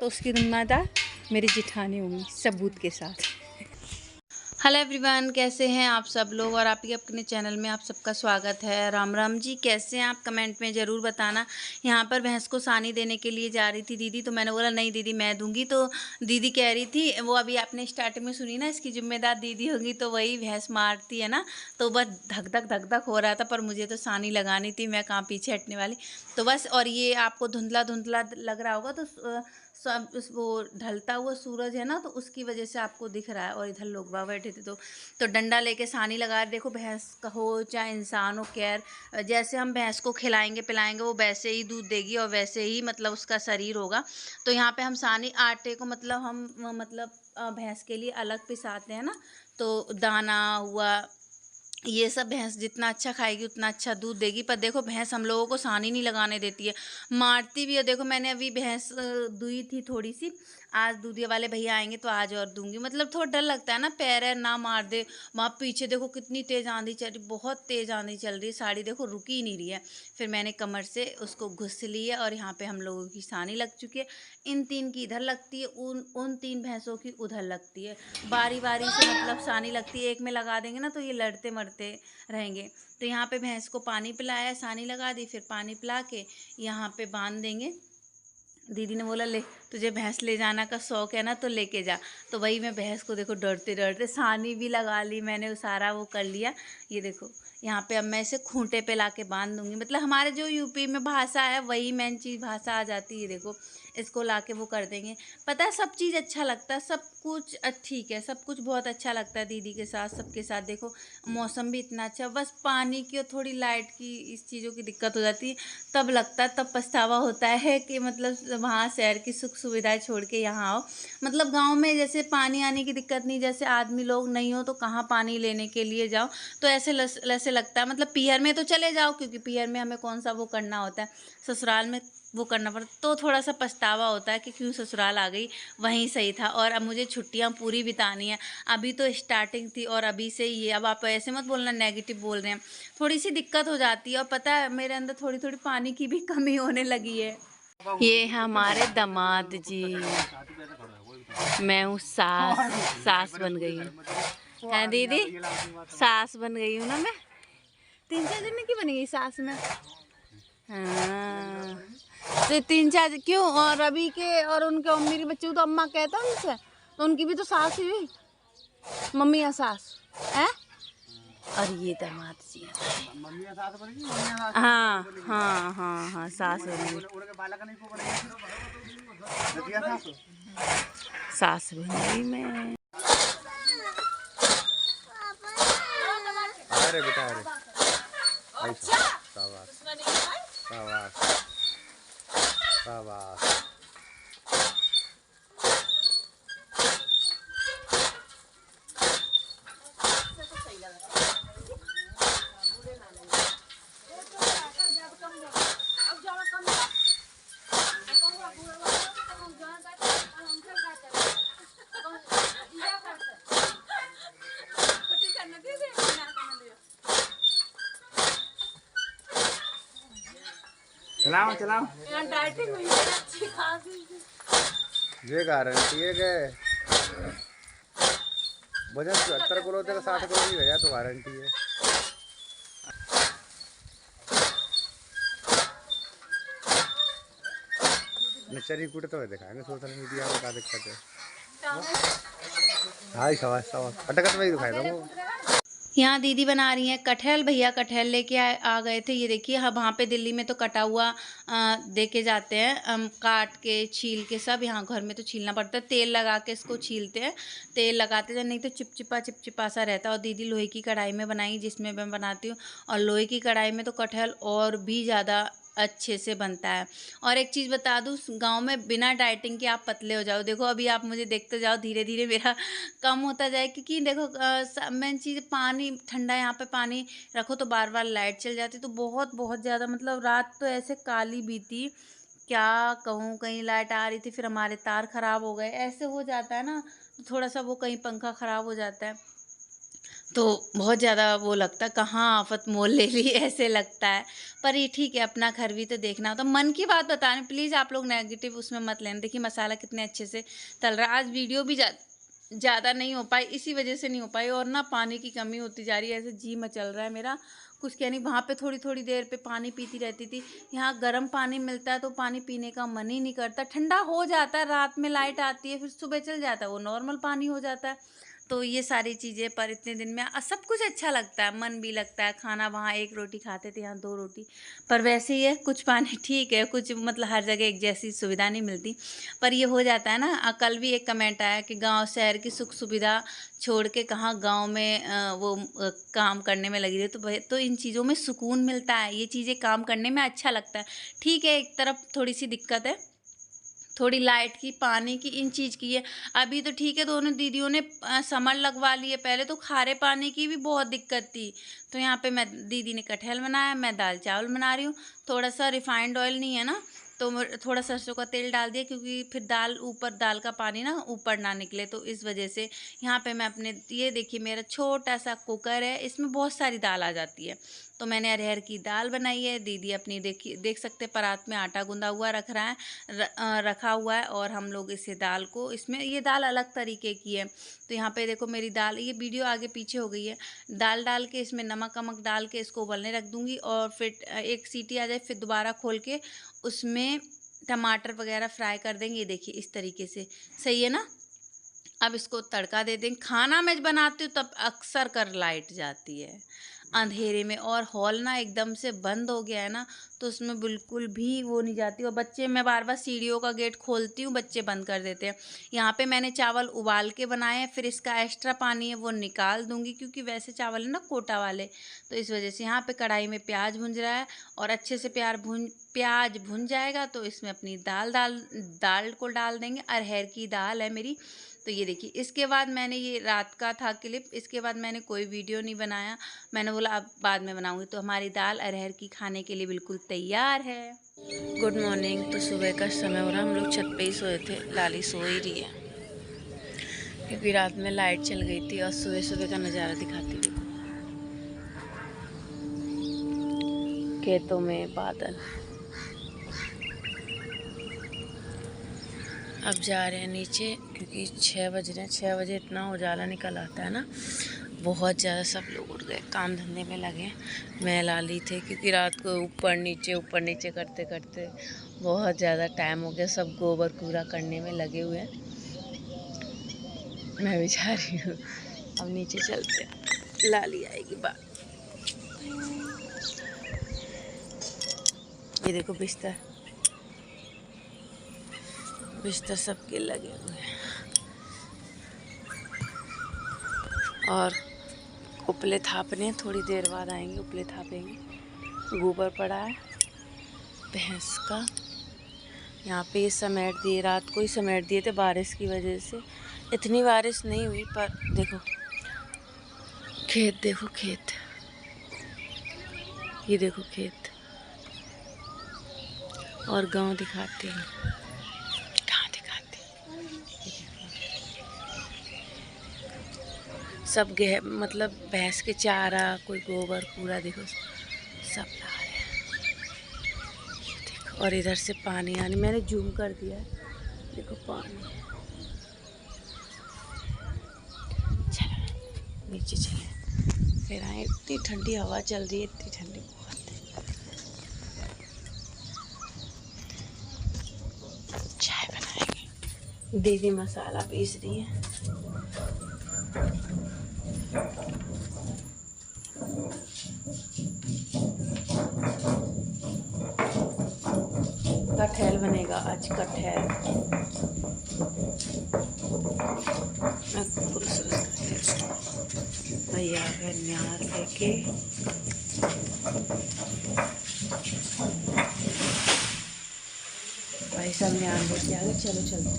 तो उसकी जिम्मेदार मेरी जिठानी होंगी सबूत के साथ। हेलो एवरीवन, कैसे हैं आप सब लोग और आपके अपने चैनल में आप सबका स्वागत है। राम राम जी, कैसे हैं आप कमेंट में ज़रूर बताना। यहाँ पर भैंस को सानी देने के लिए जा रही थी दीदी, तो मैंने बोला नहीं दीदी मैं दूंगी। तो दीदी कह रही थी, वो अभी आपने स्टार्टिंग में सुनी ना, इसकी जिम्मेदार दीदी होगी तो वही भैंस मारती है ना, तो बस धक धक हो रहा था। पर मुझे तो सानी लगानी थी, मैं कहाँ पीछे हटने वाली। तो बस, और ये आपको धुंधला धुंधला लग रहा होगा, तो सब वो ढलता हुआ सूरज है ना, तो उसकी वजह से आपको दिख रहा है। और इधर लोग बाग बैठे थे, तो डंडा लेके सानी लगा। देखो भैंस का हो चाहे इंसान हो, कैर जैसे हम भैंस को खिलाएंगे पिलाएंगे वो वैसे ही दूध देगी और वैसे ही मतलब उसका शरीर होगा। तो यहाँ पे हम सानी आटे को मतलब हम भैंस के लिए अलग पिसाते हैं ना, तो दाना हुआ ये सब भैंस जितना अच्छा खाएगी उतना अच्छा दूध देगी। पर देखो भैंस हम लोगों को सानी नहीं लगाने देती है, मारती भी है। देखो मैंने अभी भैंस दुई थी थोड़ी सी, आज दूधिया वाले भैया आएंगे तो आज और दूंगी। मतलब थोड़ा डर लगता है ना, पैर है ना मार दे। वहाँ पीछे देखो कितनी तेज़ आंधी चल रही, बहुत तेज़ आंधी चल रही है, साड़ी देखो रुकी ही नहीं रही है। फिर मैंने कमर से उसको घुस ली है और यहाँ पे हम लोगों की सानी लग चुकी है। इन तीन की इधर लगती है, उन तीन भैंसों की उधर लगती है। बारी बारी से मतलब सानी लगती है, एक में लगा देंगे ना तो ये लड़ते मरते रहेंगे। तो यहाँ पे भैंस को पानी पिलाया, सानी लगा दी, फिर पानी पिला के यहाँ पे बांध देंगे। दीदी ने बोला ले तुझे भैंस ले जाना का शौक है ना तो लेके जा। तो वही मैं भैंस को देखो डरते डरते सानी भी लगा ली मैंने, सारा वो कर लिया। ये देखो यहाँ पे अब मैं इसे खूंटे पे लाके बांध दूंगी। मतलब हमारे जो यूपी में भाषा है वही मेन चीज़ भाषा आ जाती है। देखो इसको लाके वो कर देंगे। पता है सब चीज़ अच्छा लगता है, सब कुछ ठीक है, सब कुछ बहुत अच्छा लगता है दीदी के साथ सबके साथ। देखो मौसम भी इतना अच्छा, बस पानी की और थोड़ी लाइट की इस चीज़ों की दिक्कत हो जाती है। तब लगता है, तब पछतावा होता है कि मतलब वहाँ शहर की सुख सुविधाएं छोड़ के यहाँ आओ। मतलब गांव में जैसे पानी आने की दिक्कत नहीं, जैसे आदमी लोग नहीं हो तो कहाँ पानी लेने के लिए जाओ, तो ऐसे लगता है। मतलब पीहर में तो चले जाओ क्योंकि पीहर में हमें कौन सा वो करना होता है, ससुराल में वो करना पड़ता, तो थोड़ा सा पछतावा होता है कि क्यों ससुराल आ गई, वहीं सही था। और अब मुझे छुट्टियां पूरी बितानी है। अभी तो स्टार्टिंग थी और अभी से ही है। अब आप ऐसे मत बोलना नेगेटिव बोल रहे हैं, थोड़ी सी दिक्कत हो जाती है। और पता है मेरे अंदर थोड़ी थोड़ी पानी की भी कमी होने लगी है। ये है हमारे दामाद जी, मैं हूँ सास, सास बन गई हूँ। है दीदी, सास बन गई हूँ ना मैं, 3-4 दिन की बनी गई सास में। हाँ तो 3-4 क्यों, और रवि के और उनके मेरे बच्चे को तो अम्मा कहता है उनसे, तो उनकी भी तो सास ही हुई, मम्मी या सास है। और ये दामाद जी हाँ हाँ हाँ हाँ सास बन सास बन गई मैं। अरे बेटा अरे शाबाश शाबाश शाबाश। चलाओ चलाओ, ये गारंटी है कि वजन 70 किलो तक 60 किलो ही गया तो गारंटी है। नचरी कूट तो दिखाएंगे सोशल मीडिया में, क्या दिक्कत है। हाँ शाबाश शाबाश, अटकत में ही दिखाई दूँगा। यहाँ दीदी बना रही हैं कटहल। भैया कटहल लेके आ गए थे। ये देखिए, हाँ वहाँ पे दिल्ली में तो कटा हुआ दे के जाते हैं, काट के छील के सब। यहाँ घर में तो छीलना पड़ता है, तेल लगा के इसको छीलते हैं। तेल लगाते हैं, नहीं तो चिपचिपा सा रहता है। और दीदी लोहे की कढ़ाई में बनाई जिसमें मैं बनाती हूँ, और लोहे की कढ़ाई में तो कटहल और भी ज़्यादा अच्छे से बनता है। और एक चीज़ बता दूँ, गांव में बिना डाइटिंग के आप पतले हो जाओ। देखो अभी आप मुझे देखते जाओ, धीरे धीरे मेरा कम होता जाए। क्योंकि देखो मेन चीज़ पानी ठंडा, यहाँ पे पानी रखो तो बार बार लाइट चल जाती, तो बहुत बहुत ज़्यादा मतलब रात तो ऐसे काली बीती, क्या कहूँ। कहीं लाइट आ रही थी, फिर हमारे तार ख़राब हो गए, ऐसे हो जाता है ना। तो थोड़ा सा वो कहीं पंखा ख़राब हो जाता है, तो बहुत ज़्यादा वो लगता है, कहाँ आफत मोल ले ली ऐसे लगता है। पर ये ठीक है, अपना घर भी तो देखना होता। मन की बात बताने, प्लीज़ आप लोग नेगेटिव उसमें मत लेना। देखिए मसाला कितने अच्छे से तल रहा है। आज वीडियो भी ज़्यादा नहीं हो पाई, इसी वजह से नहीं हो पाई। और ना पानी की कमी होती जा रही है, ऐसे जी मचल रहा है मेरा, कुछ कह नहीं। वहाँ पे थोड़ी थोड़ी देर पे पानी पीती रहती थी, यहाँ गर्म पानी मिलता है तो पानी पीने का मन ही नहीं करता। ठंडा हो जाता है, रात में लाइट आती है, फिर सुबह चल जाता है, वो नॉर्मल पानी हो जाता है। तो ये सारी चीज़ें, पर इतने दिन में सब कुछ अच्छा लगता है, मन भी लगता है। खाना वहाँ 1 रोटी खाते थे, यहाँ 2 रोटी। पर वैसे ही है, कुछ पानी ठीक है, कुछ मतलब हर जगह एक जैसी सुविधा नहीं मिलती। पर ये हो जाता है ना। कल भी एक कमेंट आया कि गांव शहर की सुख सुविधा छोड़ के कहाँ गांव में काम करने में लगी रही। तो इन चीज़ों में सुकून मिलता है, ये चीज़ें काम करने में अच्छा लगता है। ठीक है, एक तरफ थोड़ी सी दिक्कत है, थोड़ी लाइट की, पानी की, इन चीज़ की है। अभी तो ठीक है, दोनों दीदियों ने समर लगवा लिए। पहले तो खारे पानी की भी बहुत दिक्कत थी। तो यहाँ पे मैं, दीदी ने कटहल बनाया, मैं दाल चावल बना रही हूँ। थोड़ा सा रिफाइंड ऑयल नहीं है ना, तो थोड़ा सरसों का तेल डाल दिया, क्योंकि फिर दाल का पानी ना ऊपर ना निकले। तो इस वजह से यहाँ पे मैं अपने, ये देखिए मेरा छोटा सा कुकर है, इसमें बहुत सारी दाल आ जाती है। तो मैंने अरहर की दाल बनाई है। दीदी अपनी देख सकते परात में आटा गूंदा हुआ रखा हुआ है। और हम लोग इसे दाल को, इसमें ये दाल अलग तरीके की है। तो यहाँ पे देखो मेरी दाल, ये वीडियो आगे पीछे हो गई है। दाल डाल के इसमें नमक वमक डाल के इसको उबलने रख दूँगी, और फिर एक सीटी आ जाए, फिर दोबारा खोल के उसमें टमाटर वगैरह फ्राई कर देंगे। ये देखिए इस तरीके से, सही है ना। अब इसको तड़का दे देंगे। खाना मैं बनाती हूँ तब अक्सर कर लाइट जाती है अंधेरे में, और हॉल ना एकदम से बंद हो गया है ना, तो उसमें बिल्कुल भी वो नहीं जाती। और बच्चे, मैं बार बार सीढ़ियों का गेट खोलती हूँ, बच्चे बंद कर देते हैं। यहाँ पे मैंने चावल उबाल के बनाए हैं, फिर इसका एक्स्ट्रा पानी है वो निकाल दूंगी, क्योंकि वैसे चावल है ना कोटा वाले। तो इस वजह से यहाँ पे कढ़ाई में प्याज भुंज रहा है, और अच्छे से प्याज भुन जाएगा तो इसमें अपनी दाल को डाल देंगे। अरहर की दाल है मेरी। तो ये देखिए, इसके बाद मैंने, ये रात का था क्लिप, इसके बाद मैंने कोई वीडियो नहीं बनाया। मैंने बोला अब बाद में बनाऊंगी। तो हमारी दाल अरहर की खाने के लिए बिल्कुल तैयार है। Good morning. तो सुबह का समय हो रहा, हम लोग छत पे ही सोए थे, लाली सो ही रही है, क्योंकि रात में लाइट चल गई थी। और सुबह सुबह का नज़ारा दिखाती हूँ, खेतों में बादल। अब जा रहे हैं नीचे, क्योंकि 6 बज रहे हैं। 6 बजे इतना उजाला निकल आता है ना, बहुत ज़्यादा। सब लोग उठ गए, काम धंधे में लगे। मैं लाली थे, क्योंकि रात को ऊपर नीचे करते करते बहुत ज़्यादा टाइम हो गया। सब गोबर कूड़ा करने में लगे हुए हैं। मैं भी जा रही हूँ, अब नीचे चलते हैं, लाली आएगी बात। ये देखो बिस्तर सबके लगे हुए हैं। और उपले थापने, थोड़ी देर बाद आएंगे, उपले थापेंगे। गोबर पड़ा है भैंस का, यहाँ पे ये समेट दिए, रात को ही समेट दिए थे बारिश की वजह से। इतनी बारिश नहीं हुई, पर देखो खेत, देखो खेत, ये देखो खेत। और गांव दिखाते हैं, सब मतलब भैंस के चारा, कोई गोबर कूड़ा, देखो सब ला रहे हैं। देखो, और इधर से पानी आने, मैंने जूम कर दिया है, देखो पानी। चलो नीचे चले, फिर आए। इतनी ठंडी हवा चल रही है, इतनी ठंडी बहुत है। चाय बनाएंगे, दीदी मसाला पीस रही है। कटहल बनेगा आज, कटहल। भैया अगर न्यार लेके, भाई सब न्यार लेके आ गए। चलो चलो,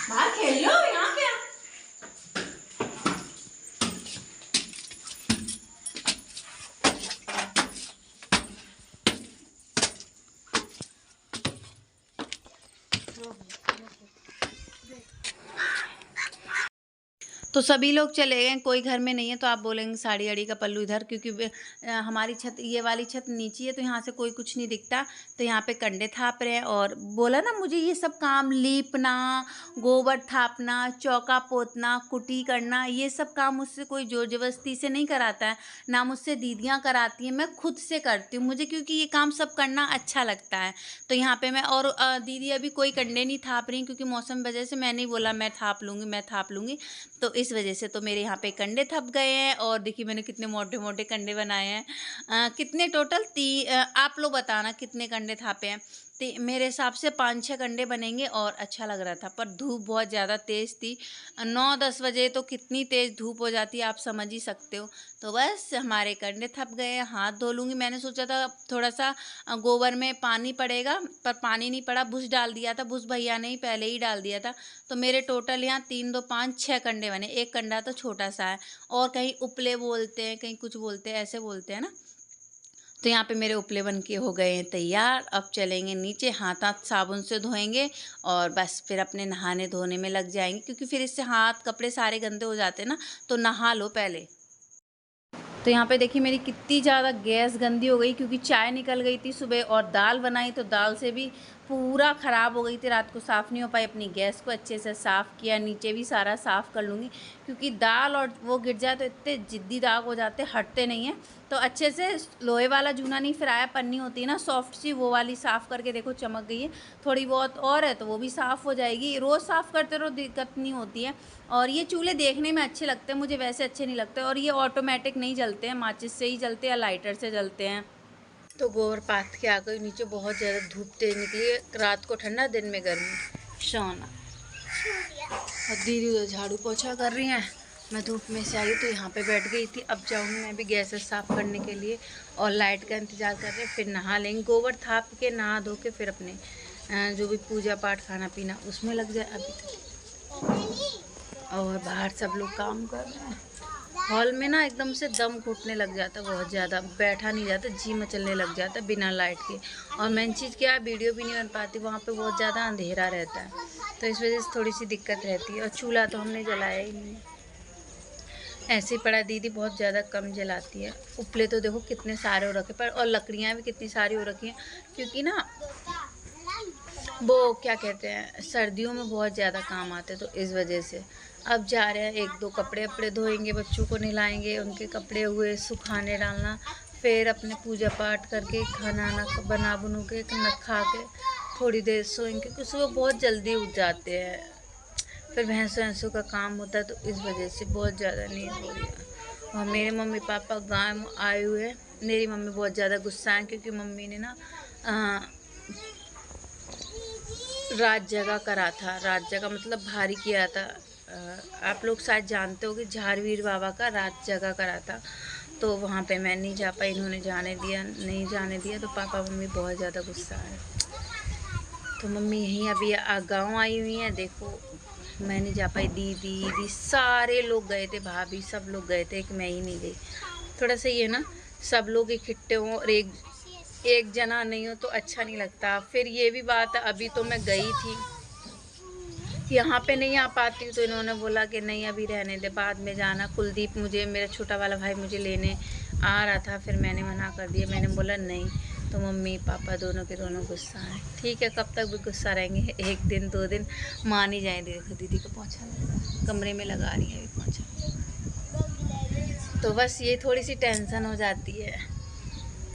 बाहर खेल लो, यहाँ क्या। तो सभी लोग चले गए, कोई घर में नहीं है। तो आप बोलेंगे साड़ी अड़ी का पल्लू इधर, क्योंकि हमारी छत, ये वाली छत नीची है तो यहाँ से कोई कुछ नहीं दिखता। तो यहाँ पे कंडे थाप रहे हैं। और बोला ना मुझे ये सब काम, लीपना, गोबर थापना, चौका पोतना, कुटी करना, ये सब काम मुझसे कोई जोर जबरदस्ती से नहीं कराता है, ना मुझसे दीदियाँ कराती हैं, मैं खुद से करती हूँ। मुझे क्योंकि ये काम सब करना अच्छा लगता है। तो यहाँ पे मैं, और दीदी अभी कोई कंडे नहीं थाप रही, क्योंकि मौसम वजह से मैं नहीं बोला मैं थाप लूँगी, तो इस वजह से तो मेरे यहाँ पे कंडे थप गए हैं। और देखिए मैंने कितने मोटे मोटे कंडे बनाए हैं। कितने टोटल आप लोग बताना कितने कंडे थापे हैं। तो मेरे हिसाब से 5-6 कंडे बनेंगे। और अच्छा लग रहा था, पर धूप बहुत ज़्यादा तेज़ थी। 9-10 बजे तो कितनी तेज़ धूप हो जाती है आप समझ ही सकते हो। तो बस हमारे कंडे थप गए, हाथ धो लूँगी। मैंने सोचा था थोड़ा सा गोबर में पानी पड़ेगा, पर पानी नहीं पड़ा, भुस डाल दिया था, भुस भैया ने ही पहले ही डाल दिया था। तो मेरे टोटल यहाँ 3, 2, 5, 6 कंडे बने। एक कंडा तो छोटा सा है, और कहीं उपले बोलते हैं, कहीं कुछ बोलते हैं, ऐसे बोलते हैं ना। तो यहाँ पे मेरे उपले बन के हो गए हैं तैयार। अब चलेंगे नीचे, हाथ साबुन से धोएंगे और बस फिर अपने नहाने धोने में लग जाएंगे, क्योंकि फिर इससे हाथ कपड़े सारे गंदे हो जाते हैं ना। तो नहा लो पहले। तो यहाँ पे देखिए मेरी कितनी ज़्यादा गैस गंदी हो गई, क्योंकि चाय निकल गई थी सुबह, और दाल बनाई तो दाल से भी पूरा ख़राब हो गई थी। रात को साफ़ नहीं हो पाई। अपनी गैस को अच्छे से साफ़ किया, नीचे भी सारा साफ़ कर लूँगी, क्योंकि दाल और वो गिर जाए तो इतने ज़िद्दी दाग हो जाते, हटते नहीं हैं। तो अच्छे से लोहे वाला जूना नहीं, फिर आया पन्नी होती है ना सॉफ्ट सी, वो वाली साफ़ करके देखो चमक गई है। थोड़ी बहुत और है तो वो भी साफ़ हो जाएगी। रोज़ साफ़ करते रहो, दिक्कत नहीं होती है। और ये चूल्हे देखने में अच्छे लगते हैं, मुझे वैसे अच्छे नहीं लगते। और ये ऑटोमेटिक नहीं जलते हैं, माचिस से ही जलते हैं या लाइटर से जलते हैं। तो गोबर पाथ के आ गई नीचे, बहुत ज़्यादा धूप तेज निकली है। रात को ठंडा, दिन में गर्मी। सोना और दीदी उधर झाड़ू पोछा कर रही हैं। मैं धूप में से आई तो यहाँ पे बैठ गई थी। अब जाऊँगी मैं भी गैस साफ़ करने के लिए, और लाइट का इंतज़ार कर रहे हैं। फिर नहा लेंगे, गोबर थाप के नहा धो के फिर अपने जो भी पूजा पाठ खाना पीना उसमें लग जाए अभी तक। और बाहर सब लोग काम कर रहे हैं। हॉल में ना एकदम से दम घुटने लग जाता, बहुत ज़्यादा बैठा नहीं जाता, जी मचलने लग जाता बिना लाइट के। और मेन चीज़ क्या है, वीडियो भी नहीं बन पाती, वहाँ पे बहुत ज़्यादा अंधेरा रहता है, तो इस वजह से थोड़ी सी दिक्कत रहती है। और चूल्हा तो हमने जलाया ही नहीं, ऐसे ही पड़ा। दीदी बहुत ज़्यादा कम जलाती है। उपले तो देखो कितने सारे हो रखे, पर और लकड़ियाँ भी कितनी सारी हो रखी हैं, क्योंकि ना वो क्या कहते हैं, सर्दियों में बहुत ज़्यादा काम आते, तो इस वजह से। अब जा रहे हैं, 1-2 कपड़े अपड़े धोएंगे, बच्चों को नहलाएंगे, उनके कपड़े हुए सुखाने डालना, फिर अपने पूजा पाठ करके खाना वाना बना बनू के खा के थोड़ी देर सोएंगे, क्योंकि सुबह बहुत जल्दी उठ जाते हैं। फिर भैंसों का काम होता है, तो इस वजह से बहुत ज़्यादा नींद हो रही है। और मेरे मम्मी पापा गाँव आए हुए हैं। मेरी मम्मी बहुत ज़्यादा गुस्सा है, क्योंकि मम्मी ने ना रात जगह करा था। रात जगह मतलब भारी किया था। आप लोग शायद जानते हो कि झारवीर बाबा का रात जगह करा था, तो वहाँ पे मैं नहीं जा पाई, इन्होंने नहीं जाने दिया, तो पापा मम्मी बहुत ज़्यादा गुस्सा है। तो मम्मी यहीं अभी गाँव आई हुई हैं, देखो मैं नहीं जा पाई। दीदी सारे लोग गए थे, भाभी सब लोग गए थे, एक मैं ही नहीं गई। थोड़ा सा ये ना, सब लोग इकट्ठे हों और एक जना नहीं हो तो अच्छा नहीं लगता। फिर ये भी बात है, अभी तो मैं गई थी, यहाँ पे नहीं आ पाती हूँ, तो इन्होंने बोला कि नहीं अभी रहने दे, बाद में जाना। कुलदीप मुझे, मेरा छोटा वाला भाई मुझे लेने आ रहा था, फिर मैंने मना कर दिया, मैंने बोला नहीं। तो मम्मी पापा दोनों के दोनों गुस्सा हैं। ठीक है, कब तक भी गुस्सा रहेंगे, 1 दिन 2 दिन मान ही जाए। देखो दीदी को पोंछा लगा, कमरे में लगा रही है अभी पोंछा। तो बस ये थोड़ी सी टेंशन हो जाती है।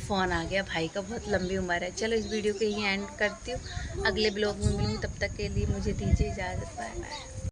फ़ोन आ गया भाई का, बहुत लंबी उम्र है। चलो इस वीडियो को यहीं एंड करती हूँ, अगले ब्लॉग में मिलूँगी, तब तक के लिए मुझे दीजिए इजाज़त, बाय बाय।